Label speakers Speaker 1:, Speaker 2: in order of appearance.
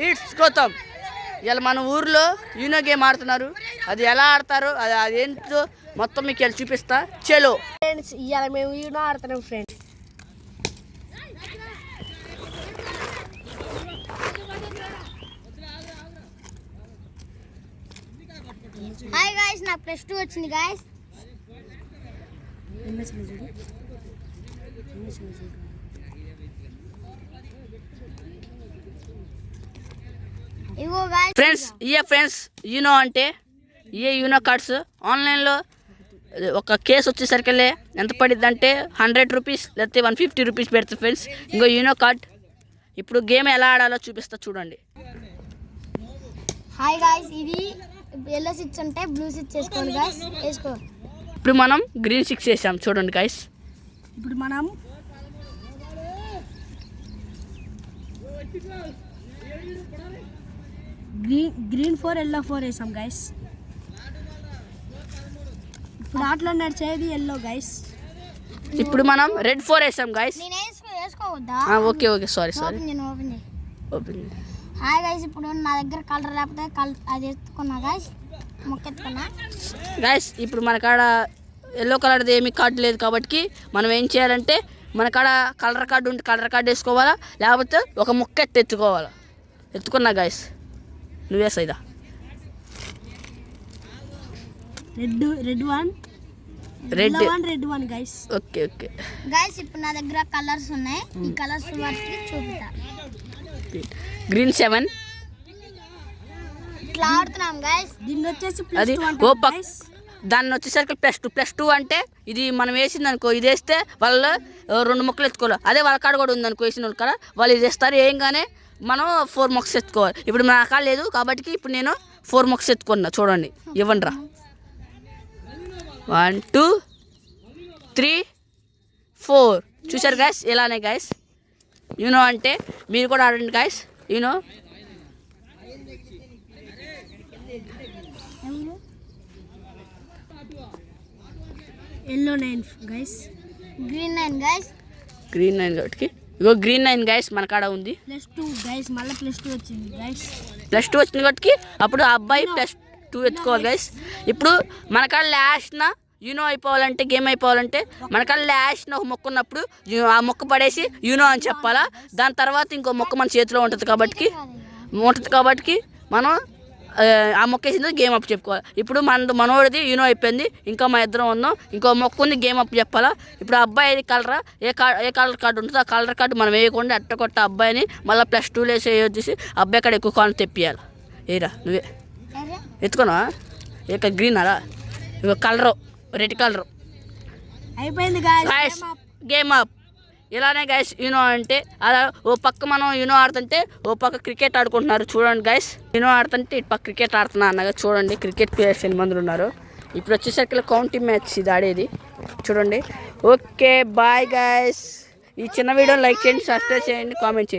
Speaker 1: It's Gautam. ఇలా మన ఊర్లో యూనో గేమ్ ఆడుతున్నారు. అది ఎలా ఆడతారో అదేంటో మొత్తం మీకు వెళ్ళి చూపిస్తా. చలో
Speaker 2: ఫ్రెండ్స్, ఇవాళ మేము యూనో ఆడుతున్నాం ఫ్రెండ్స్. హాయ్ గాయ్స్, నాకు +2 వచ్చింది గాయ్స్.
Speaker 1: ఫ్రెండ్స్ యూనో అంటే యూనో కార్డ్స్ ఆన్లైన్లో ఒక కేసు వచ్చేసరికి ఎంత పడిద్ది అంటే 100 రూపీస్ లేకపోతే 150 రూపీస్ పెడుతుంది ఫ్రెండ్స్. ఇంకో యూనో కార్డ్. ఇప్పుడు గేమ్ ఎలా ఆడాలో చూపిస్తా చూడండి.
Speaker 2: హాయ్ గాయ్స్, ఇది ఎల్లో 6 అంటే బ్లూ 6 వేసుకోండి గాయ్స్. వేసుకో.
Speaker 1: ఇప్పుడు మనం గ్రీన్ 6 వేసాం చూడండి గాయ్స్.
Speaker 2: ఇప్పుడు మనం గ్రీన్ 4 ఎల్లో 4 వేసాం గైస్. ఇప్పుడు ఆటలో నడిచేది ఎల్లో గైస్.
Speaker 1: ఇప్పుడు మనం రెడ్ 4 వేసాం guys. Okay sorry open.
Speaker 2: Hi guys, ఇప్పుడు నా దగ్గర కలర్ లేకపోతే అది ఎత్తుకున్నా గైస్, మొక్కెత్తుకున్నా
Speaker 1: గైస్. ఇప్పుడు మన కాడ ఎల్లో కలర్ది ఏమి కార్డు లేదు కాబట్టి మనం ఏం చేయాలంటే మన కాడ కలర్ కార్డు ఉంటే కలర్ కార్డు వేసుకోవాలా, లేకపోతే ఒక మొక్క ఎత్తుకోవాలా. ఎత్తుకున్నా గైస్. నువ్వే Saida red 1 guys. Okay
Speaker 2: guys, ఇప్పుడు నా దగ్గర కలర్స్ ఉన్నాయి. ఈ కలర్స్ వాటికి చూపిస్తా.
Speaker 1: గ్రీన్ 7
Speaker 2: ఇట్లా ఆడుతున్నాం గైస్. దీన్ని వచ్చేసి
Speaker 1: అది దాన్ని వచ్చేసరికి +2 అంటే ఇది మనం వేసింది అనుకో, ఇది వేస్తే వాళ్ళు 2 మొక్కలు ఎత్తుకోవాలి. అదే వాళ్ళ కాడ కూడా ఉందనుకో, వేసిన వాళ్ళ కాడ వాళ్ళు ఇది వేస్తారు. ఏంగానే మనం 4 మొక్కలు ఎత్తుకోవాలి. ఇప్పుడు నా కాడ లేదు కాబట్టి ఇప్పుడు నేను 4 మొక్కలు ఎత్తుకున్నా. చూడండి, ఇవ్వండి రా. 1 2 3 4 చూసారు గాయస్. ఇలానే గాయస్ యూనో అంటే మీరు కూడా ఆడండి guys. You know
Speaker 2: yellow 9 guys, green 9 guys.
Speaker 1: Green 9 కాబట్టి ఇగో గ్రీన్ 9 గైస్ మన కాడ ఉంది.
Speaker 2: +2 గైస్, మళ్ళీ +2 వచ్చింది గైస్.
Speaker 1: +2 వచ్చింది కాబట్టి అప్పుడు ఆ అబ్బాయి +2 ఎత్తుకోవాలి గైస్. ఇప్పుడు మన కాడ లాస్ట్న యూనో అయిపోవాలంటే, గేమ్ అయిపోవాలంటే మన కాడ లాస్ట్న ఒక మొక్క ఉన్నప్పుడు ఆ మొక్క పడేసి యూనో అని చెప్పాలా. దాని తర్వాత ఇంకో మొక్క మన చేతిలో ఉంటుంది కాబట్టి మనం ఆ మొక్క వేసింది గేమ్ అప్ చెప్పుకోవాలి. ఇప్పుడు మనోడిది యూనో అయిపోయింది. ఇంకా మా ఇద్దరం ఉన్నాం. ఇంకో మొక్క ఉంది, గేమ్ అప్ చెప్పాలా. ఇప్పుడు అబ్బాయి కలరా ఏ కలర్ కార్డు ఉంటుందో ఆ కలర్ కార్డు మనం వేయకుండా అట్ట కొట్ట అబ్బాయిని మళ్ళీ +2 వేసి అబ్బాయి కాడ ఎక్కువ కాలం తెప్పియాలి. ఏరా నువ్వే ఎత్తుకున్నా. ఇక గ్రీన్ అలా ఇక కలరు రెడ్ కలరు
Speaker 2: అయిపోయింది
Speaker 1: గాయస్. Game up. ఇలానే గైస్ యూనో అంటే అలా ఓ పక్క మనం యూనో ఆడుతుంటే ఓ పక్క క్రికెట్ ఆడుకుంటున్నారు. చూడండి గైస్, యూనో ఆడుతుంటే ఇటు పక్క క్రికెట్ ఆడుతున్నా అన్నగా. చూడండి క్రికెట్ ప్లేయర్స్ 8 మంది ఉన్నారు. ఇప్పుడు వచ్చేసరికి కౌంటీ మ్యాచ్ ఇది ఆడేది. చూడండి. Okay bye guys. ఈ చిన్న వీడియో లైక్ చేయండి, సబ్స్క్రైబ్ చేయండి, కామెంట్ చేయండి.